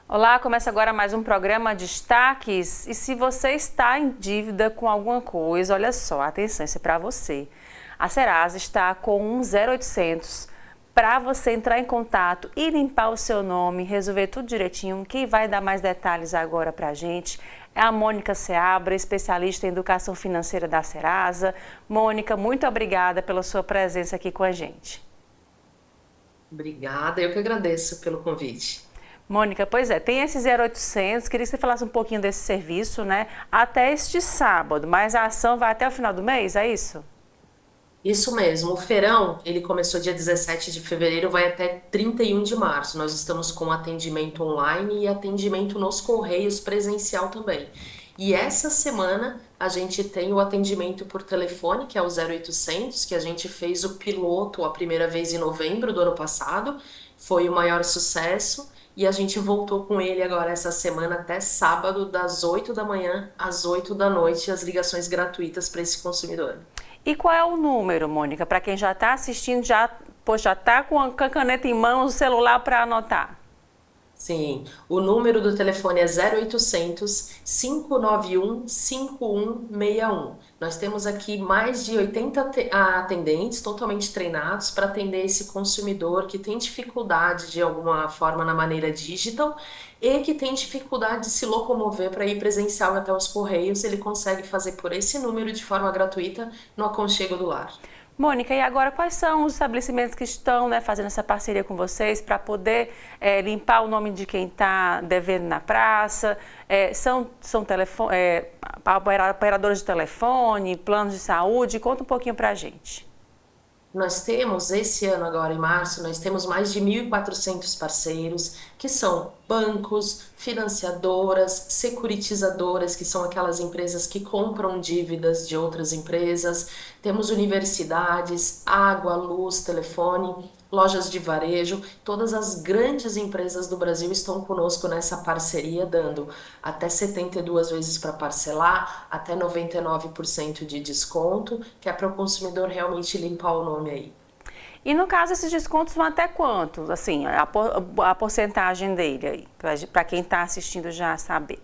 Olá, começa agora mais um programa Destaques. E se você está em dívida com alguma coisa, olha só, atenção, isso é para você. A Serasa está com um 0800 para você entrar em contato e limpar o seu nome, resolver tudo direitinho. Quem vai dar mais detalhes agora para a gente é a Mônica Seabra, especialista em educação financeira da Serasa. Mônica, muito obrigada pela sua presença aqui com a gente. Obrigada, eu que agradeço pelo convite. Mônica, pois é, tem esse 0800, queria que você falasse um pouquinho desse serviço, né? Até este sábado, mas a ação vai até o final do mês, é isso? Isso mesmo, o feirão, ele começou dia 17 de fevereiro, vai até 31 de março. Nós estamos com atendimento online e atendimento nos correios presencial também. E essa semana a gente tem o atendimento por telefone, que é o 0800, que a gente fez o piloto a primeira vez em novembro do ano passado, foi o maior sucesso. E a gente voltou com ele agora essa semana até sábado, das 8 da manhã às 8 da noite, as ligações gratuitas para esse consumidor. E qual é o número, Mônica, para quem já está assistindo, já está com a caneta em mãos, o celular para anotar? Sim, o número do telefone é 0800 591 5161. Nós temos aqui mais de 80 atendentes totalmente treinados para atender esse consumidor que tem dificuldade de alguma forma na maneira digital e que tem dificuldade de se locomover para ir presencial até os correios. Ele consegue fazer por esse número de forma gratuita no aconchego do lar. Mônica, e agora quais são os estabelecimentos que estão, né, fazendo essa parceria com vocês para poder limpar o nome de quem está devendo na praça? São operadores de telefone, planos de saúde? Conta um pouquinho para a gente. Nós temos, esse ano agora, em março, nós temos mais de 1.400 parceiros, que são bancos, financiadoras, securitizadoras, que são aquelas empresas que compram dívidas de outras empresas. Temos universidades, água, luz, telefone, lojas de varejo. Todas as grandes empresas do Brasil estão conosco nessa parceria, dando até 72 vezes para parcelar, até 99% de desconto, que é para o consumidor realmente limpar o nome aí. E no caso, esses descontos vão até quanto? Assim, a porcentagem dele aí, para quem está assistindo já saber.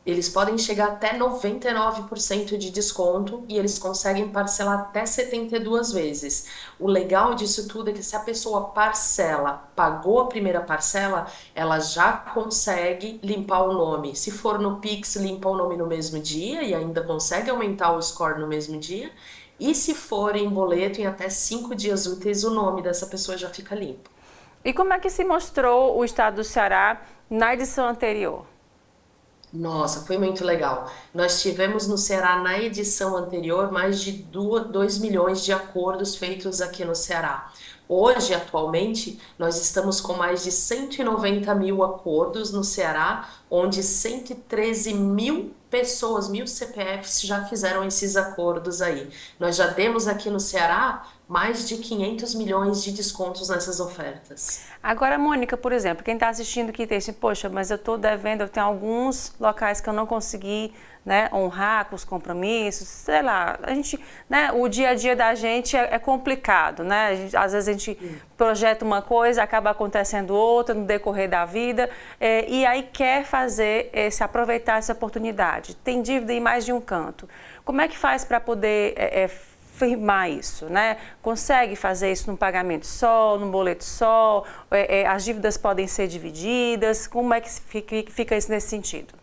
Eles podem chegar até 99% de desconto e eles conseguem parcelar até 72 vezes. O legal disso tudo é que se a pessoa parcela, pagou a primeira parcela, ela já consegue limpar o nome. Se for no Pix, limpa o nome no mesmo dia e ainda consegue aumentar o score no mesmo dia. E se for em boleto, em até 5 dias úteis, o nome dessa pessoa já fica limpo. E como é que se mostrou o estado do Ceará na edição anterior? Nossa, foi muito legal. Nós tivemos no Ceará, na edição anterior, mais de 2 milhões de acordos feitos aqui no Ceará. Hoje, atualmente, nós estamos com mais de 190 mil acordos no Ceará, onde 113 mil pessoas, mil CPFs já fizeram esses acordos aí. Nós já demos aqui no Ceará mais de 500 milhões de descontos nessas ofertas. Agora, Mônica, por exemplo, quem está assistindo aqui tem assim, poxa, mas eu estou devendo, eu tenho alguns locais que eu não consegui, né, honrar com os compromissos, sei lá, a gente, né, o dia a dia da gente é complicado, né, às vezes a gente projeta uma coisa, acaba acontecendo outra no decorrer da vida, e aí quer fazer, aproveitar essa oportunidade, tem dívida em mais de um canto. Como é que faz para poder firmar isso, né? Consegue fazer isso num pagamento só, num boleto só? As dívidas podem ser divididas? Como é que fica isso nesse sentido?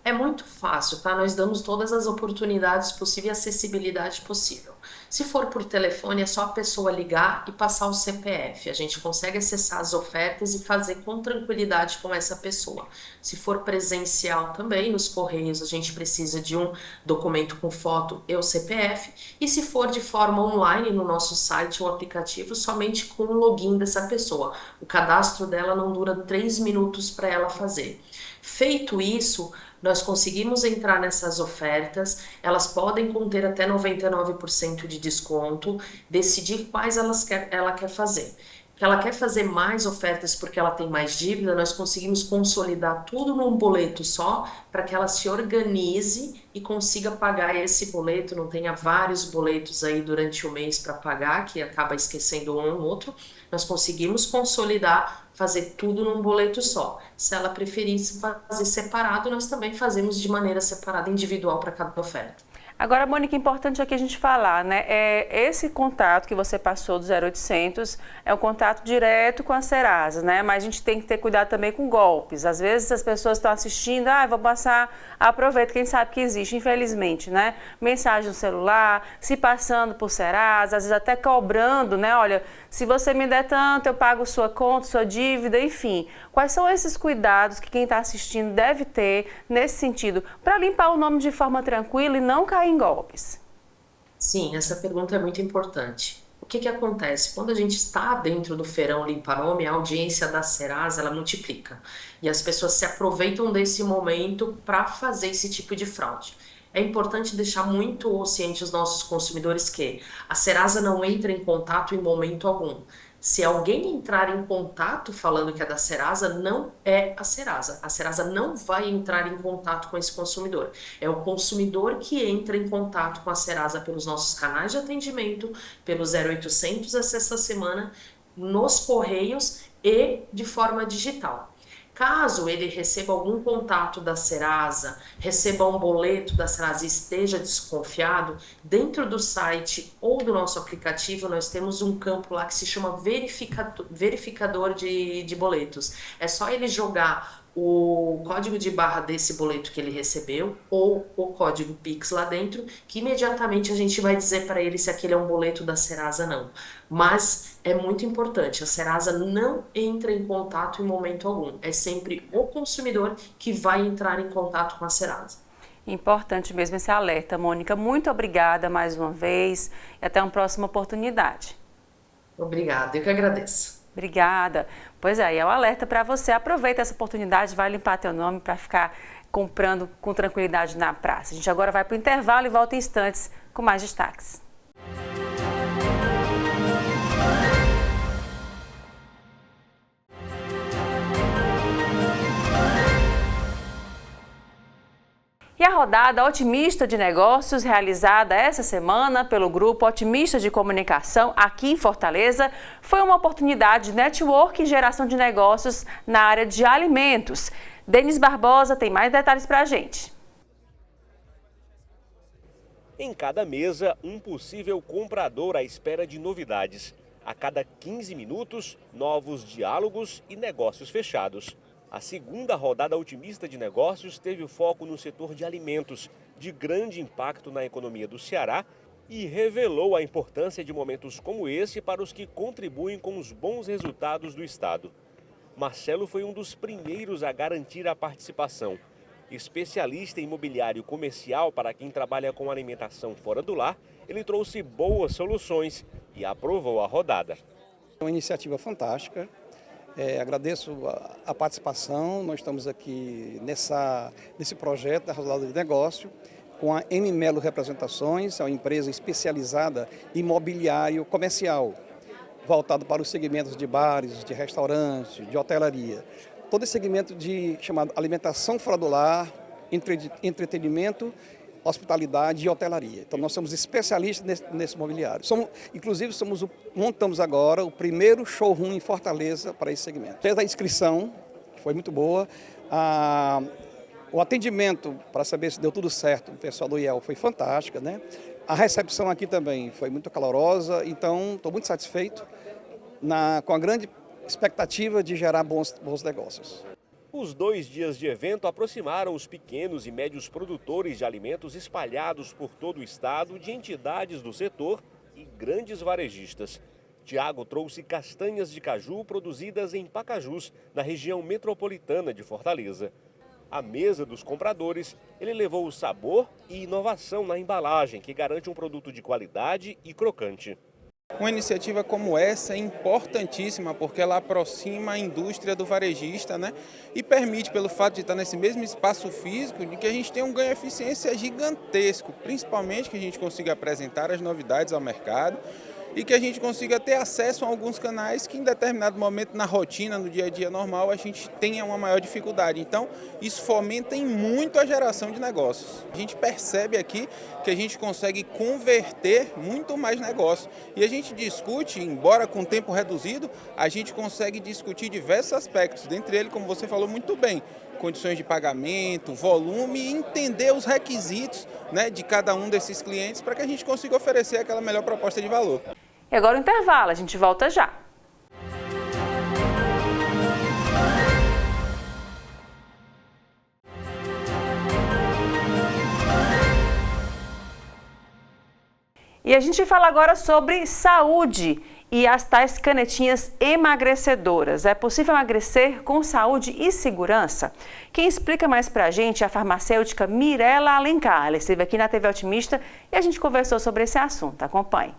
É muito fácil, tá? Nós damos todas as oportunidades possíveis e acessibilidade possível. Se for por telefone, é só a pessoa ligar e passar o CPF. A gente consegue acessar as ofertas e fazer com tranquilidade com essa pessoa. Se for presencial também, nos correios, a gente precisa de um documento com foto e o CPF. E se for de forma online, no nosso site ou aplicativo, somente com o login dessa pessoa. O cadastro dela não dura 3 minutos para ela fazer. Feito isso, nós conseguimos entrar nessas ofertas, elas podem conter até 99% de desconto, decidir quais ela quer fazer. que ela quer fazer mais ofertas porque ela tem mais dívida, nós conseguimos consolidar tudo num boleto só para que ela se organize e consiga pagar esse boleto, não tenha vários boletos aí durante o mês para pagar, que acaba esquecendo um ou outro. Nós conseguimos consolidar, fazer tudo num boleto só. Se ela preferisse fazer separado, nós também fazemos de maneira separada, individual para cada oferta. Agora, Mônica, importante aqui a gente falar, né? Esse contato que você passou do 0800 é um contato direto com a Serasa, né? Mas a gente tem que ter cuidado também com golpes. Às vezes as pessoas estão assistindo, vou passar, aproveita, quem sabe que existe, infelizmente, né? Mensagem no celular, se passando por Serasa, às vezes até cobrando, né? Olha, se você me der tanto, eu pago sua conta, sua dívida, enfim. Quais são esses cuidados que quem está assistindo deve ter nesse sentido, para limpar o nome de forma tranquila e não cair em golpes? Sim, essa pergunta é muito importante. O que que acontece? Quando a gente está dentro do feirão limpa-nome, a audiência da Serasa, ela multiplica. E as pessoas se aproveitam desse momento para fazer esse tipo de fraude. É importante deixar muito ciente os nossos consumidores que a Serasa não entra em contato em momento algum. Se alguém entrar em contato falando que é da Serasa, não é a Serasa. A Serasa não vai entrar em contato com esse consumidor. É o consumidor que entra em contato com a Serasa pelos nossos canais de atendimento, pelo 0800 essa semana, nos correios e de forma digital. Caso ele receba algum contato da Serasa, receba um boleto da Serasa e esteja desconfiado, dentro do site ou do nosso aplicativo nós temos um campo lá que se chama verificador de boletos. É só ele jogar o código de barra desse boleto que ele recebeu ou o código Pix lá dentro, que imediatamente a gente vai dizer para ele se aquele é um boleto da Serasa ou não. Mas é muito importante, a Serasa não entra em contato em momento algum. É sempre o consumidor que vai entrar em contato com a Serasa. Importante mesmo esse alerta, Mônica. Muito obrigada mais uma vez e até uma próxima oportunidade. Obrigada, eu que agradeço. Obrigada. Pois é, é o alerta para você. Aproveita essa oportunidade, vai limpar teu nome para ficar comprando com tranquilidade na praça. A gente agora vai para o intervalo e volta em instantes com mais destaques. E a rodada Otimista de Negócios, realizada essa semana pelo Grupo Otimista de Comunicação aqui em Fortaleza, foi uma oportunidade de network e geração de negócios na área de alimentos. Denis Barbosa tem mais detalhes para a gente. Em cada mesa, um possível comprador à espera de novidades. A cada 15 minutos, novos diálogos e negócios fechados. A segunda rodada otimista de negócios teve o foco no setor de alimentos, de grande impacto na economia do Ceará, e revelou a importância de momentos como esse para os que contribuem com os bons resultados do Estado. Marcelo foi um dos primeiros a garantir a participação. Especialista em mobiliário comercial para quem trabalha com alimentação fora do lar, ele trouxe boas soluções e aprovou a rodada. É uma iniciativa fantástica. Agradeço a participação. Nós estamos aqui nesse projeto da rodada de negócio com a M Melo Representações, é uma empresa especializada em mobiliário comercial, voltado para os segmentos de bares, de restaurantes, de hotelaria. Todo esse segmento chamado alimentação fora do lar, entretenimento, hospitalidade e hotelaria. Então nós somos especialistas nesse mobiliário. Montamos agora o primeiro showroom em Fortaleza para esse segmento. Desde a inscrição, que foi muito boa, o atendimento para saber se deu tudo certo, o pessoal do IEL foi fantástica, né? A recepção aqui também foi muito calorosa, então estou muito satisfeito com a grande expectativa de gerar bons negócios. Os 2 dias de evento aproximaram os pequenos e médios produtores de alimentos espalhados por todo o estado de entidades do setor e grandes varejistas. Tiago trouxe castanhas de caju produzidas em Pacajus, na região metropolitana de Fortaleza. À mesa dos compradores, ele levou o sabor e inovação na embalagem, que garante um produto de qualidade e crocante. Uma iniciativa como essa é importantíssima porque ela aproxima a indústria do varejista, né? E permite, pelo fato de estar nesse mesmo espaço físico, de que a gente tenha um ganho de eficiência gigantesco, principalmente que a gente consiga apresentar as novidades ao mercado e que a gente consiga ter acesso a alguns canais que em determinado momento na rotina, no dia a dia normal, a gente tenha uma maior dificuldade. Então, isso fomenta em muito a geração de negócios. A gente percebe aqui que a gente consegue converter muito mais negócio. E a gente discute, embora com tempo reduzido, a gente consegue discutir diversos aspectos, dentre eles, como você falou muito bem, condições de pagamento, volume e entender os requisitos, né, de cada um desses clientes para que a gente consiga oferecer aquela melhor proposta de valor. E agora o intervalo, a gente volta já. E a gente fala agora sobre saúde e as tais canetinhas emagrecedoras. É possível emagrecer com saúde e segurança? Quem explica mais pra gente é a farmacêutica Mirela Alencar. Ela esteve aqui na TV Otimista e a gente conversou sobre esse assunto. Acompanhe.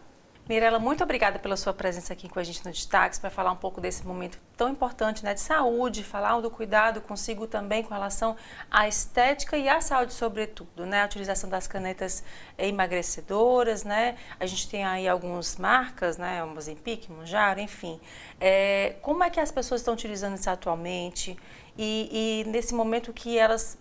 Mirela, muito obrigada pela sua presença aqui com a gente no Destaques para falar um pouco desse momento tão importante, né, de saúde, falar do cuidado consigo também com relação à estética e à saúde sobretudo, né, a utilização das canetas emagrecedoras, né, a gente tem aí algumas marcas, né, o Ozempic, Mounjaro, enfim. Como é que as pessoas estão utilizando isso atualmente e nesse momento que elas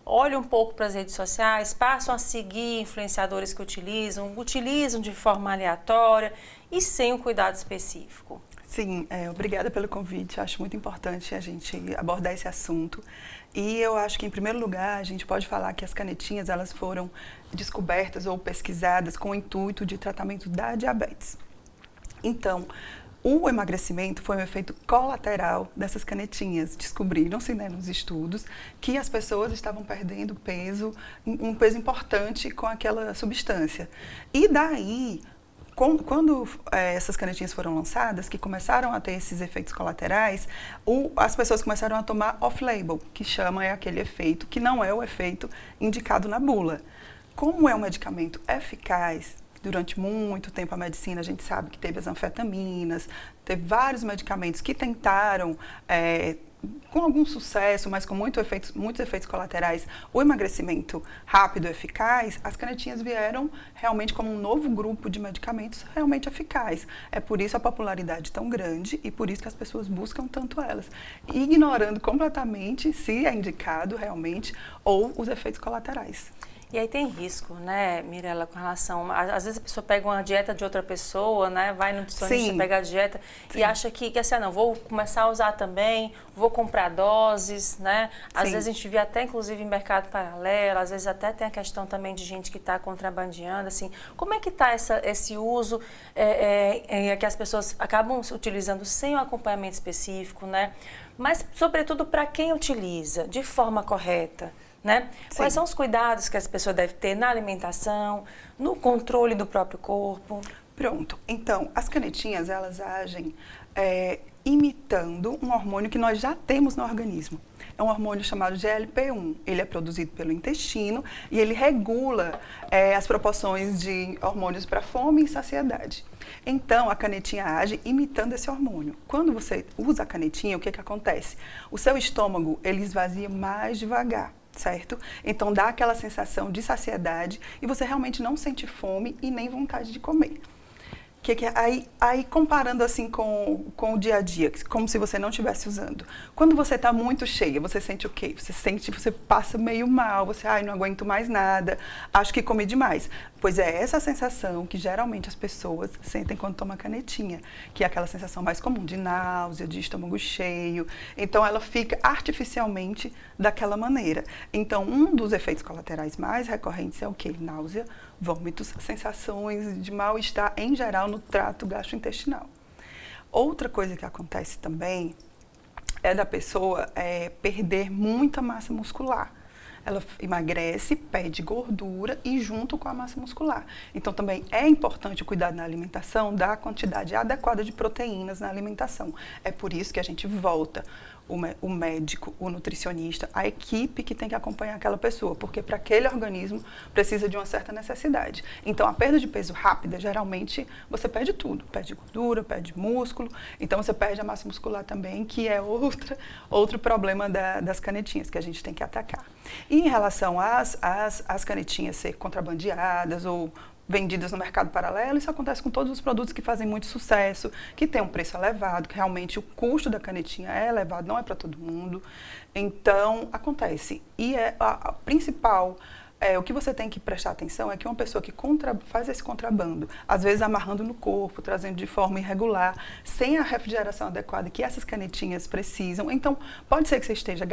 olham um pouco para as redes sociais, passam a seguir influenciadores que utilizam de forma aleatória e sem um cuidado específico? Sim, obrigada pelo convite. Acho muito importante a gente abordar esse assunto. E eu acho que, em primeiro lugar, a gente pode falar que as canetinhas elas foram descobertas ou pesquisadas com o intuito de tratamento da diabetes. Então, o emagrecimento foi um efeito colateral dessas canetinhas. Descobriram-se, né, nos estudos que as pessoas estavam perdendo peso, um peso importante com aquela substância. E daí, quando essas canetinhas foram lançadas, que começaram a ter esses efeitos colaterais, as pessoas começaram a tomar off-label, que chama aquele efeito que não é o efeito indicado na bula. Como é um medicamento eficaz, durante muito tempo a medicina, a gente sabe que teve as anfetaminas, teve vários medicamentos que tentaram, com algum sucesso, mas com muitos efeitos colaterais, o emagrecimento rápido e eficaz. As canetinhas vieram realmente como um novo grupo de medicamentos realmente eficaz. É por isso a popularidade tão grande e por isso que as pessoas buscam tanto elas, ignorando completamente se é indicado realmente ou os efeitos colaterais. E aí tem risco, né, Mirela, com relação... Às vezes a pessoa pega uma dieta de outra pessoa, né, vai no nutricionista, pega a dieta e acha que assim, não, vou começar a usar também, vou comprar doses, né? Às vezes a gente vê até, inclusive, em mercado paralelo, às vezes até tem a questão também de gente que está contrabandeando, assim. Como é que está esse uso que as pessoas acabam utilizando sem um acompanhamento específico, né? Mas, sobretudo, para quem utiliza de forma correta, né? Quais são os cuidados que as pessoas devem ter na alimentação, no controle do próprio corpo? Pronto. Então, as canetinhas, elas agem imitando um hormônio que nós já temos no organismo. É um hormônio chamado GLP-1. Ele é produzido pelo intestino e ele regula as proporções de hormônios para fome e saciedade. Então, a canetinha age imitando esse hormônio. Quando você usa a canetinha, o que acontece? O seu estômago, ele esvazia mais devagar. Certo? Então dá aquela sensação de saciedade e você realmente não sente fome e nem vontade de comer. Aí comparando assim com o dia a dia, como se você não estivesse usando. Quando você está muito cheia, você sente o quê? Você passa meio mal, você, não aguento mais nada, acho que comi demais. Pois é essa sensação que geralmente as pessoas sentem quando tomam canetinha, que é aquela sensação mais comum de náusea, de estômago cheio. Então ela fica artificialmente daquela maneira. Então um dos efeitos colaterais mais recorrentes é o quê? Náusea, vômitos, sensações de mal-estar em geral no trato gastrointestinal. Outra coisa que acontece também é da pessoa perder muita massa muscular. Ela emagrece, perde gordura e junto com a massa muscular. Então também é importante o cuidado na alimentação da quantidade adequada de proteínas na alimentação. É por isso que a gente volta o médico, o nutricionista, a equipe que tem que acompanhar aquela pessoa, porque para aquele organismo precisa de uma certa necessidade. Então, a perda de peso rápida, geralmente, você perde tudo. Perde gordura, perde músculo, então você perde a massa muscular também, que é outro problema das canetinhas que a gente tem que atacar. E em relação às canetinhas ser contrabandeadas ou vendidas no mercado paralelo. Isso acontece com todos os produtos que fazem muito sucesso, que tem um preço elevado, que realmente o custo da canetinha é elevado, não é para todo mundo. Então, acontece. E a principal, o que você tem que prestar atenção é que uma pessoa que faz esse contrabando, às vezes amarrando no corpo, trazendo de forma irregular, sem a refrigeração adequada que essas canetinhas precisam, então pode ser que você esteja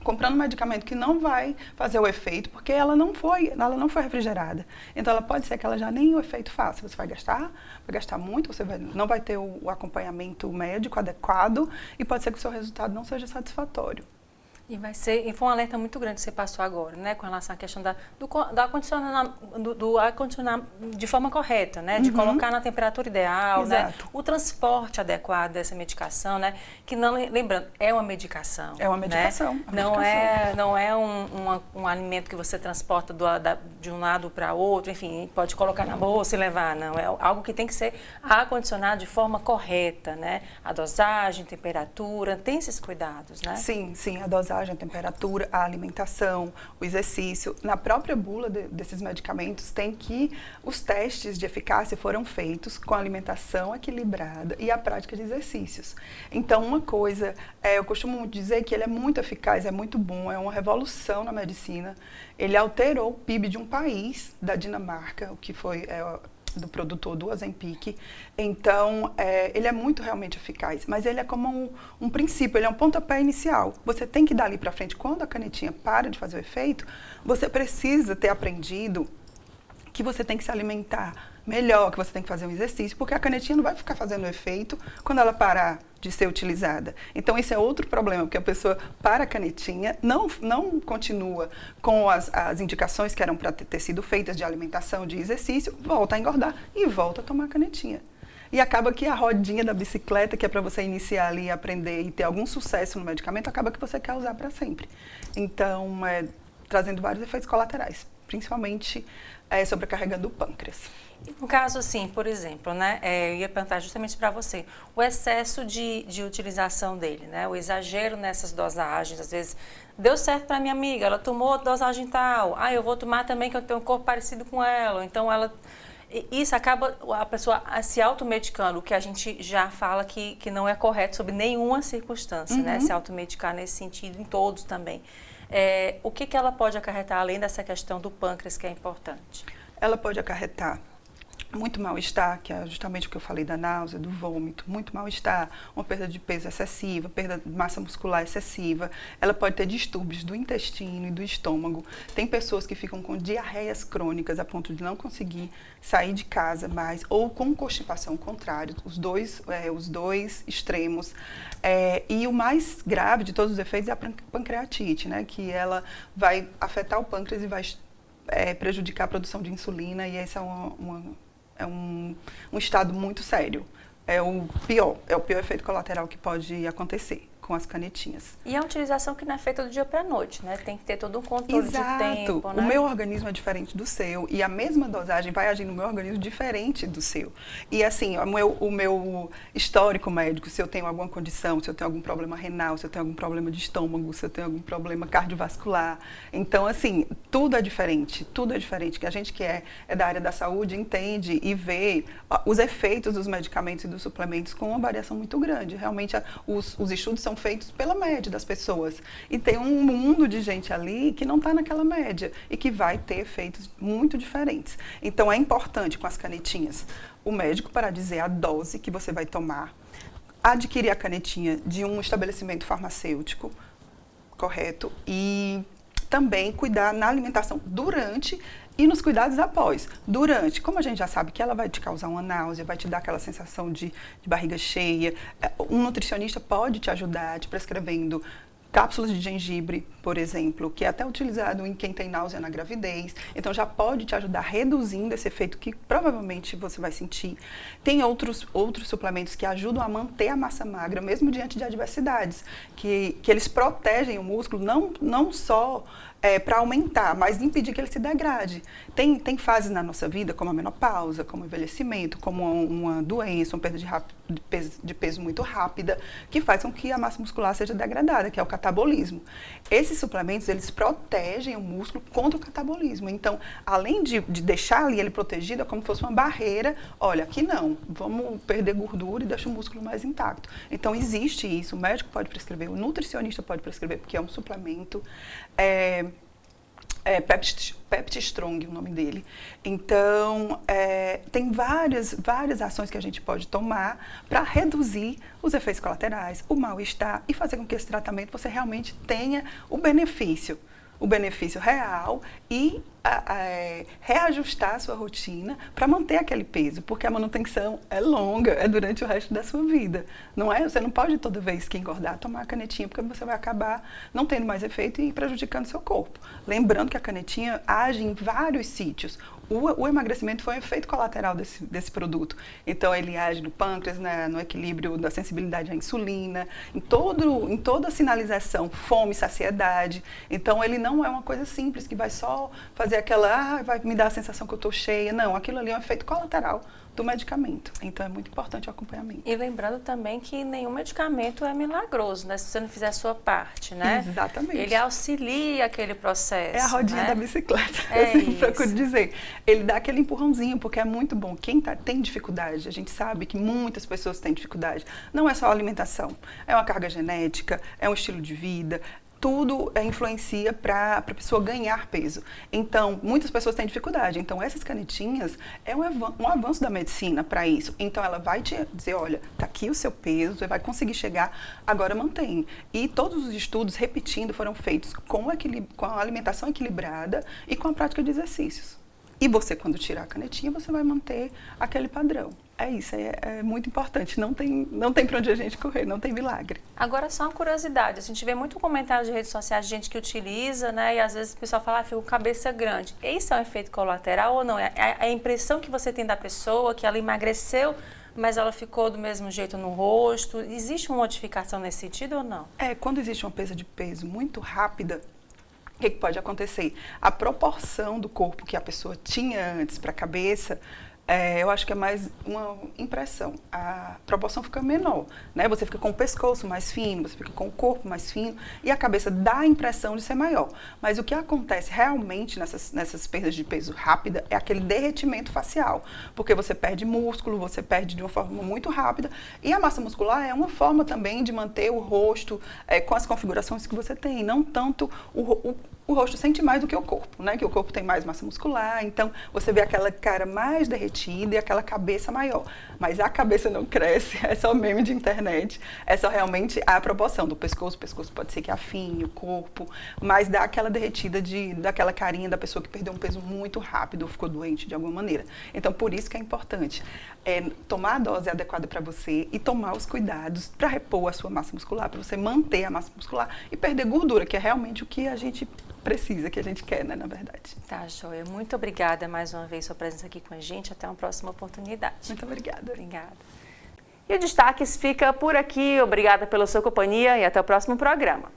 comprando um medicamento que não vai fazer o efeito, porque ela não foi refrigerada. Então, ela pode ser que ela já nem o efeito faça. Você vai gastar muito, não vai ter o acompanhamento médico adequado e pode ser que o seu resultado não seja satisfatório. E foi um alerta muito grande que você passou agora, né, com relação à questão do acondicionar de forma correta, né, de colocar na temperatura ideal, né, o transporte adequado dessa medicação, né, que não, lembrando, é uma medicação. É uma medicação. Né? Não é um alimento que você transporta de um lado para outro, enfim, pode colocar na bolsa e levar, não, é algo que tem que ser acondicionado de forma correta, né, a dosagem, temperatura, tem esses cuidados, né? Sim, a dosagem, a temperatura, a alimentação, o exercício. Na própria bula desses medicamentos tem que os testes de eficácia foram feitos com a alimentação equilibrada e a prática de exercícios. Então, uma coisa, eu costumo dizer que ele é muito eficaz, é muito bom, é uma revolução na medicina. Ele alterou o PIB de um país, da Dinamarca, o que foi do produtor do Ozempic. Então, ele é muito realmente eficaz, mas ele é como um princípio, ele é um pontapé inicial. Você tem que dar ali para frente, quando a canetinha para de fazer o efeito, você precisa ter aprendido que você tem que se alimentar melhor, que você tem que fazer um exercício, porque a canetinha não vai ficar fazendo efeito quando ela parar de ser utilizada. Então, isso é outro problema, porque a pessoa para a canetinha, não continua com as indicações que eram para ter sido feitas de alimentação, de exercício, volta a engordar e volta a tomar a canetinha. E acaba que a rodinha da bicicleta, que é para você iniciar ali, aprender e ter algum sucesso no medicamento, acaba que você quer usar para sempre. Então, trazendo vários efeitos colaterais, principalmente sobrecarregando o pâncreas. No caso, assim, por exemplo, né, eu ia perguntar justamente para você, o excesso de utilização dele, né, o exagero nessas dosagens, às vezes, deu certo para minha amiga, ela tomou dosagem tal, eu vou tomar também que eu tenho um corpo parecido com ela, então isso acaba a pessoa se automedicando, o que a gente já fala que não é correto sob nenhuma circunstância, né, se automedicar nesse sentido, em todos também. O que ela pode acarretar, além dessa questão do pâncreas, que é importante? Ela pode acarretar muito mal-estar, que é justamente o que eu falei da náusea, do vômito, muito mal-estar, uma perda de peso excessiva, perda de massa muscular excessiva. Ela pode ter distúrbios do intestino e do estômago. Tem pessoas que ficam com diarreias crônicas a ponto de não conseguir sair de casa mais, ou com constipação contrária, os dois extremos. E o mais grave de todos os efeitos é a pancreatite, né, que ela vai afetar o pâncreas e vai prejudicar a produção de insulina, e esse é um estado muito sério. É o pior efeito colateral que pode acontecer com as canetinhas. E a utilização que não é feita do dia para a noite, né? Tem que ter todo um controle de tempo, né? O meu organismo é diferente do seu e a mesma dosagem vai agir no meu organismo diferente do seu. E assim, o meu histórico médico, se eu tenho alguma condição, se eu tenho algum problema renal, se eu tenho algum problema de estômago, se eu tenho algum problema cardiovascular. Então, assim, tudo é diferente, que a gente que é da área da saúde entende e vê os efeitos dos medicamentos e dos suplementos com uma variação muito grande. Realmente, os estudos são feitos pela média das pessoas. E tem um mundo de gente ali que não está naquela média e que vai ter efeitos muito diferentes. Então, é importante com as canetinhas o médico para dizer a dose que você vai tomar, adquirir a canetinha de um estabelecimento farmacêutico correto e também cuidar na alimentação durante e nos cuidados após. Durante, como a gente já sabe que ela vai te causar uma náusea, vai te dar aquela sensação de barriga cheia, um nutricionista pode te ajudar te prescrevendo cápsulas de gengibre, por exemplo, que é até utilizado em quem tem náusea na gravidez. Então, já pode te ajudar reduzindo esse efeito que provavelmente você vai sentir. Tem outros suplementos que ajudam a manter a massa magra, mesmo diante de adversidades, que eles protegem o músculo, não só para aumentar, mas impedir que ele se degrade. Tem fases na nossa vida, como a menopausa, como o envelhecimento, como uma doença, uma perda de peso muito rápida, que faz com que a massa muscular seja degradada, que é o catabolismo. Esses suplementos, eles protegem o músculo contra o catabolismo. Então, além de deixar ali ele protegido, é como se fosse uma barreira, olha, aqui não, vamos perder gordura e deixar o músculo mais intacto. Então, existe isso, o médico pode prescrever, o nutricionista pode prescrever, porque é um suplemento, Pepti-Strong, o nome dele. Então, tem várias ações que a gente pode tomar para reduzir os efeitos colaterais, o mal-estar e fazer com que esse tratamento você realmente tenha o benefício real e reajustar a sua rotina para manter aquele peso, porque a manutenção é longa, é durante o resto da sua vida. Você não pode toda vez que engordar tomar a canetinha, porque você vai acabar não tendo mais efeito e prejudicando seu corpo. Lembrando que a canetinha age em vários sítios. O emagrecimento foi um efeito colateral desse produto. Então, ele age no pâncreas, no equilíbrio da sensibilidade à insulina, em toda a sinalização, fome, saciedade. Então, ele não é uma coisa simples, que vai só fazer vai me dar a sensação que eu estou cheia. Não, aquilo ali é um efeito colateral do medicamento. Então, é muito importante o acompanhamento. E lembrando também que nenhum medicamento é milagroso, né? Se você não fizer a sua parte, né? Exatamente. Ele auxilia aquele processo. É a rodinha da bicicleta, É eu sempre procuro dizer. Ele dá aquele empurrãozinho, porque é muito bom. Quem tem dificuldade, a gente sabe que muitas pessoas têm dificuldade. Não é só a alimentação, é uma carga genética, é um estilo de vida. Tudo influencia para a pessoa ganhar peso. Então, muitas pessoas têm dificuldade. Então, essas canetinhas é um avanço da medicina para isso. Então, ela vai te dizer, olha, está aqui o seu peso, você vai conseguir chegar, agora mantém. E todos os estudos, repetindo, foram feitos com a alimentação equilibrada e com a prática de exercícios. E você, quando tirar a canetinha, você vai manter aquele padrão. É isso, é muito importante. Não tem para onde a gente correr, não tem milagre. Agora, só uma curiosidade. A gente vê muito comentário de redes sociais de gente que utiliza, né? E às vezes o pessoal fala, fica com cabeça grande. Isso é um efeito colateral ou não? É a impressão que você tem da pessoa, que ela emagreceu, mas ela ficou do mesmo jeito no rosto. Existe uma modificação nesse sentido ou não? Quando existe uma perda de peso muito rápida, o que pode acontecer? A proporção do corpo que a pessoa tinha antes para a cabeça, eu acho que é mais uma impressão. A proporção fica menor, né? Você fica com o pescoço mais fino, você fica com o corpo mais fino e a cabeça dá a impressão de ser maior. Mas o que acontece realmente nessas perdas de peso rápida é aquele derretimento facial, porque você perde músculo, você perde de uma forma muito rápida e a massa muscular é uma forma também de manter o rosto com as configurações que você tem, não tanto o rosto sente mais do que o corpo, né? Que o corpo tem mais massa muscular, então você vê aquela cara mais derretida e aquela cabeça maior. Mas a cabeça não cresce, é só meme de internet, é só realmente a proporção do pescoço. O pescoço pode ser que afine o corpo, mas dá aquela derretida daquela carinha da pessoa que perdeu um peso muito rápido ou ficou doente de alguma maneira. Então, por isso que é importante tomar a dose adequada para você e tomar os cuidados para repor a sua massa muscular, para você manter a massa muscular e perder gordura, que é realmente o que a gente precisa, que a gente quer, né, na verdade. Tá, joia. Muito obrigada mais uma vez pela sua presença aqui com a gente. Até uma próxima oportunidade. Muito obrigada. Obrigada. E o Destaques fica por aqui. Obrigada pela sua companhia e até o próximo programa.